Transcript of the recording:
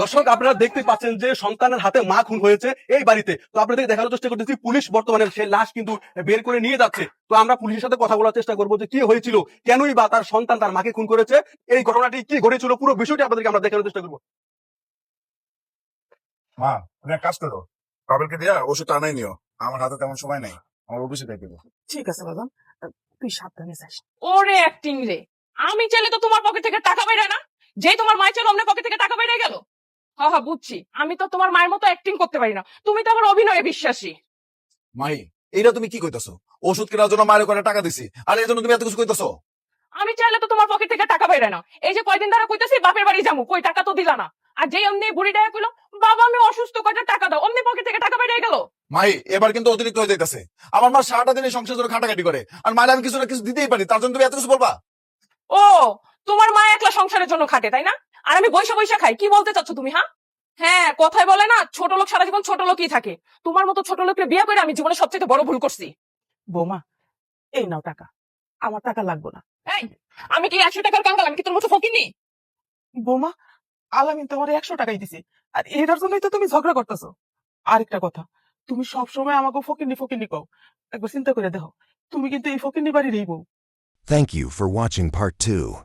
দর্শক আপনারা দেখতে পাচ্ছেন যে সন্তানের হাতে মা খুন হয়েছে এই বাড়িতে। তো আপনাদের দেখানোর চেষ্টা করতেছি পুলিশ বর্তমানে সেই লাশ কিন্তু বের করে নিয়ে যাচ্ছে। তো আমরা পুলিশের সাথে কথা বলার চেষ্টা করবো যে কি হয়েছিল, কেনই বা তার সন্তান তার মাকে খুন করেছে, এই ঘটনাটি কি ঘটেছিল, পুরো বিষয়টি আপনাদেরকে আমরা দেখানোর চেষ্টা করবো। মা, তুমি এক কাজ করো, বাবেলকে দিয়া ওষুধ আনাই নিও। আমার হাতে তেমন সময় নেই, আমার অফিসে যাই দেবো। ঠিক আছে বাবা, তুই সাবধানে যাস। ওরে অ্যাক্টিং রে, আমি চাইলে তো তোমার পকেট থেকে টাকা বেরোয় না, যেই তোমার মায়ের চাইলে অন্য পকেট থেকে টাকা বেরিয়ে গেল। হ্যাঁ হ্যাঁ বুঝছি, আমি তো তোমার মায়ের মতো অ্যাক্টিং করতে পারি না, তুমি তো আমার অভিনয়ে বিশ্বাসী। মাহি, এইটা তুমি কি কইতাছো? ওষুধ কেনার জন্য মায়ের করে টাকা দিছি, আর এই জন্য তুমি এত কিছু কইতাছো? আমি চাইলে তো তোমার পকেট থেকে টাকা বেরোয় না। এই যে কয়দিন ধরে কইতাছি বাপের বাড়ি যাবো, কই টাকা তো দিলা না। আর যেই অমনি বুড়ি ডায়া কইলো বাবা আমি অসুস্থ, কয়টা টাকা দাও, অমনি পকেট থেকে টাকা বেরিয়ে গেল। মাহি, এবার কিন্তু অতিরিক্ত হয়ে যাইতেছে। আমার মা সারাটা দিন এই সংসার জন্য খাটাখাটি করে, আর মায়ের আমি কিছু না কিছু দিতেই পারি, তার জন্য তুমি এত কিছু বলবা? ও, তোমার মা একলা সংসারের জন্য খাটে তাই না? আর আমি বৈশা বৈশা খাই, কি বলতে চাচ্ছ তুমি? হ্যাঁ হ্যাঁ, কথায় বলে না ছোট লোক সারা জীবন ছোট লোকই থাকে। তোমার মতো ছোট লোককে বিয়ে করে আমি জীবনে সবচেয়ে বড় ভুল করছি। বৌমা, এই নাও টাকা, আমার টাকা লাগবে না। এই, আমি কি 100 টাকার কাঙ্গাল? আমি কি তোর মতো ফকিনি? বৌমা, আলামিন তোমার 100 টাকাই দিছে, আর এটার জন্যই তো তুমি ঝগড়া করতেছো। আরেকটা কথা, তুমি সবসময় আমাকে ফকিন্নি ফকিন্নি কও, একবার চিন্তা করে দেখো, তুমি কিন্তু এই ফকিন্নি বাড়িরই বউ। Thank you for watching part 2.